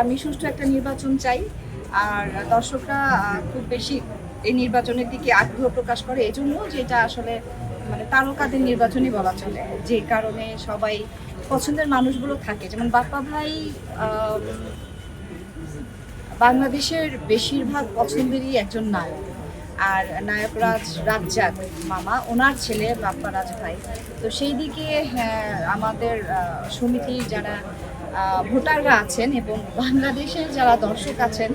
আমি সুষ্ঠু একটা নির্বাচন চাই। আর দর্শকরা খুব বেশি এই নির্বাচনের দিকে আগ্রহ প্রকাশ করে এজন্য যে এটা আসলে মানে তারকাদের নির্বাচনই বলা চলে, যে কারণে সবাই পছন্দের মানুষগুলো থাকে। যেমন বাপ্পা ভাই বাংলাদেশের বেশিরভাগ পছন্দেরই একজন নায়ক। আর নায়ক রাজ্জাক মামা, ওনার ছেলে বাপ্পা রাজ ভাই। তো সেই দিকে আমাদের সমিতির যারা ভোটাররা আছেন এবং বাংলাদেশের যারা দর্শক আছেন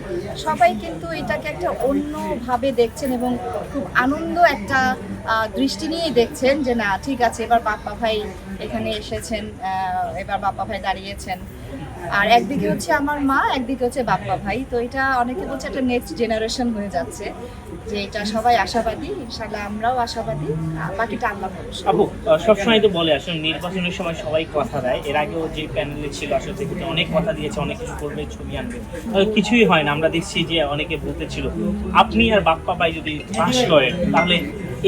সবাই কিন্তু এটাকে একটা অন্যভাবে দেখছেন এবং খুব আনন্দ একটা দৃষ্টি নিয়েই দেখছেন যে না ঠিক আছে, এবার বাপ্পা ভাই এখানে এসেছেন, এবার বাপ্পা ভাই দাঁড়িয়েছেন। আর একদিকে হচ্ছে আমার মা, একদিকে হচ্ছে বাপ্পা ভাই। তো এটা অনেকে বলছে একটা নেক্সট জেনারেশন হয়ে যাচ্ছে, যে এটা সবাই আশাবাদী, ইনশাআল্লাহ আমরাও আশাবাদী, বাকিটা আল্লাহ ভরসা। আপু সবসময় তো বলে আসলে নির্বাচনের সময় সবাই কথা দেয়, এর আগেও যে প্যানেলে ছিল আসলে থেকে অনেক কথা দিয়েছে, অনেক কিছু করবে, ছবি আনবে, কিছুই হয় না। আমরা দেখছি যে অনেকে বলতে ছিল আপনি আর বাপ্পা ভাই যদি পাস করেন তাহলে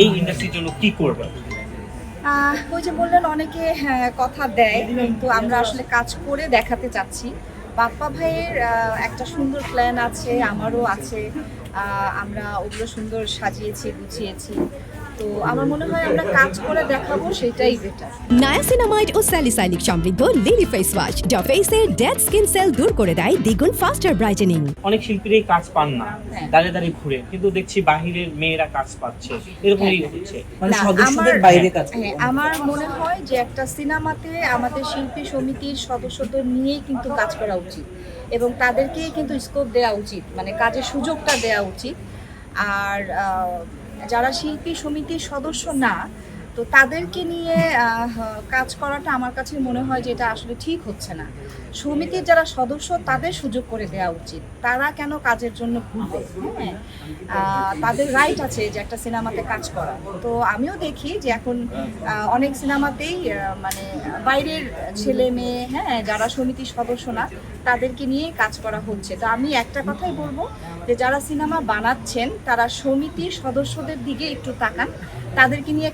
এই ইন্ডাস্ট্রির জন্য কি করবেন? ওই যে বললেন অনেকে কথা দেয়, কিন্তু আমরা আসলে কাজ করে দেখাতে চাচ্ছি। বাপ্পা ভাইয়ের একটা সুন্দর প্ল্যান আছে, আমারও আছে। আমরা ওগুলো সুন্দর সাজিয়েছি, গুছিয়েছি। তো আমার মনে হয় আমরা কাজ করে দেখাবো, সেটাই বেটার। নায়াসিনামাইড ও স্যালিসাইলিক সমৃদ্ধ লিলি ফেস ওয়াশ যা ফেসের ডেড স্কিন সেল দূর করে দেয় দ্বিগুণ ফাস্টার ব্রাইটেনিং। অনেক শিল্পীরাই কাজ পান না, দাঁড়িয়ে দাঁড়িয়ে ঘুরে, কিন্তু দেখছি বাহিরের মেয়েরা কাজ পাচ্ছে, এরকমই হচ্ছে। মানে সদস্যদের বাইরে কাজ করে। আমার মনে হয় যে একটা সিনেমাতে আমাদের শিল্পী সমিতির সদস্যদের নিয়েই কিন্তু কাজ করা উচিত এবং তাদেরকেই কিন্তু স্কোপ দেওয়া উচিত, মানে কাজের সুযোগটা দেওয়া উচিত। আর যারা শিল্পী সমিতির সদস্য না, তো তাদেরকে নিয়ে কাজ করাটা আমার কাছে মনে হয় যে এটা আসলে ঠিক হচ্ছে না। সমিতির যারা সদস্য তাদের সুযোগ করে দেওয়া উচিত। তারা কেন কাজের জন্য ঘুরবে? হ্যাঁ, তাদের রাইট আছে যে একটা সিনেমাতে কাজ করা। তো আমিও দেখি যে এখন অনেক সিনেমাতেই মানে বাইরের ছেলে মেয়ে, হ্যাঁ, যারা সমিতির সদস্য না, তাদেরকে নিয়ে কাজ করা হচ্ছে। তো আমি একটা কথাই বলবো যে যারা সিনেমা বানাচ্ছেন তারা সমিতির সদস্যদের দিকে একটু তাকান, তাদেরকে নিয়ে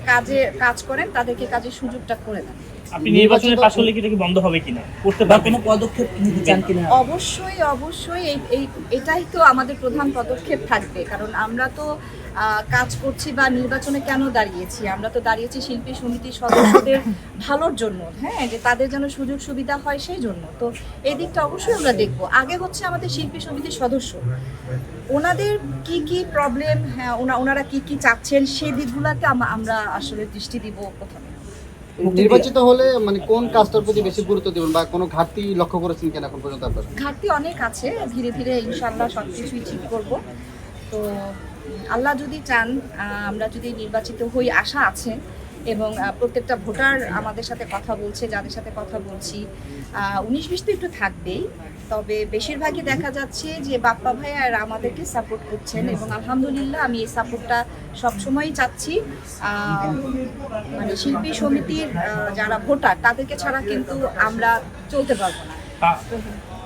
কাজ করেন, তাদেরকে কাজের সুযোগটা করে দেন। আপনি নির্বাচনের পাশ হলে কি এটা কি বন্ধ হবে কিনা, করতে বা পারবেন? কোনো পদক্ষেপ নিতে চান কিনা? অবশ্যই এটাই তো আমাদের প্রধান পদক্ষেপ থাকবে। কারণ আমরা তো কাজ করছি বা নির্বাচনে কেন দাঁড়িয়েছি, আমরা তো দাঁড়িয়েছি শিল্পী সমিতির সদস্যদের ভালোর জন্য, হ্যাঁ, যে তাদের যেন সুযোগ সুবিধা হয় সেই জন্য। তো এই দিকটা অবশ্যই আমরা দেখবো। আগে হচ্ছে আমাদের শিল্পী সমিতির সদস্য, ওনাদের কি কি প্রবলেম, হ্যাঁ, ওনারা কি কি চাচ্ছেন, সেই দিকগুলোতে আমরা আসলে দৃষ্টি দিব প্রথমে। নির্বাচিত হলে মানে কোন কাজটার প্রতি বেশি গুরুত্ব দেবেন বা কোনো ঘাটতি লক্ষ্য করেছেন কেন এখন পর্যন্ত আপনারা? ঘাটতি অনেক আছে, ধীরে ধীরে ইনশাআল্লাহ সব কিছুই ঠিক করব। তো আল্লাহ যদি চান, আমরা যদি নির্বাচিত হই, আশা আছে এবং প্রত্যেকটা ভোটার আমাদের সাথে কথা বলছে, যাদের সাথে কথা বলছি 19-20 তো একটু থাকবেই, তবে বেশিরভাগই দেখা যাচ্ছে যে বাপ্পা ভাই আর আমাদেরকে সাপোর্ট করছেন এবং আলহামদুলিল্লাহ আমি এই সাপোর্টটা সবসময়ই চাচ্ছি। মানে শিল্পী সমিতির যারা ভোটার তাদেরকে ছাড়া কিন্তু আমরা চলতে পারবো না।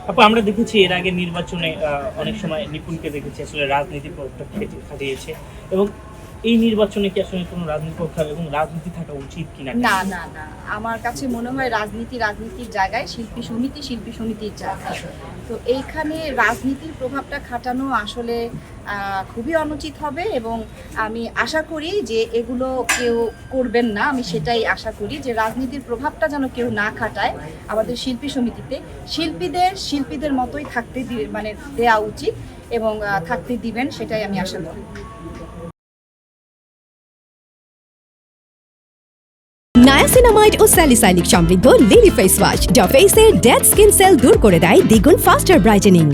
আপু আমরা দেখেছি এর আগে নির্বাচনে অনেক সময় নিপুণকে দেখেছি আসলে রাজনীতি প্রভাবটা খাটিয়েছে, এবং এই নির্বাচনে কি আসলে কোনো রাজনীতি প্রভাব এবং রাজনীতি থাকা উচিত কিনা? না না না, আমার কাছে মনে হয় রাজনীতির জায়গায়, শিল্পী সমিতির জায়গায়। তো এইখানে রাজনীতির প্রভাবটা খাটানো আসলে খুবই অনুচিত হবে এবং আমি আশা করি যে এগুলো কেউ করবেন না। আমি সেটাই আশা করি যে রাজনীতির প্রভাবটা যেন কেউ না খাটায় আমাদের শিল্পী সমিতিতে। শিল্পীদের মতোই থাকতে মানে দেওয়া উচিত এবং থাকতে দিবেন, সেটাই আমি আশা করি। নায়াসিনামাইড ও স্যালিসাইলিক সমৃদ্ধ লিলি ফেস ওয়াশ যা ফেসের ডেড স্কিন সেল দূর করে দেয় দ্বিগুণ ফাস্টার ব্রাইটেনিং।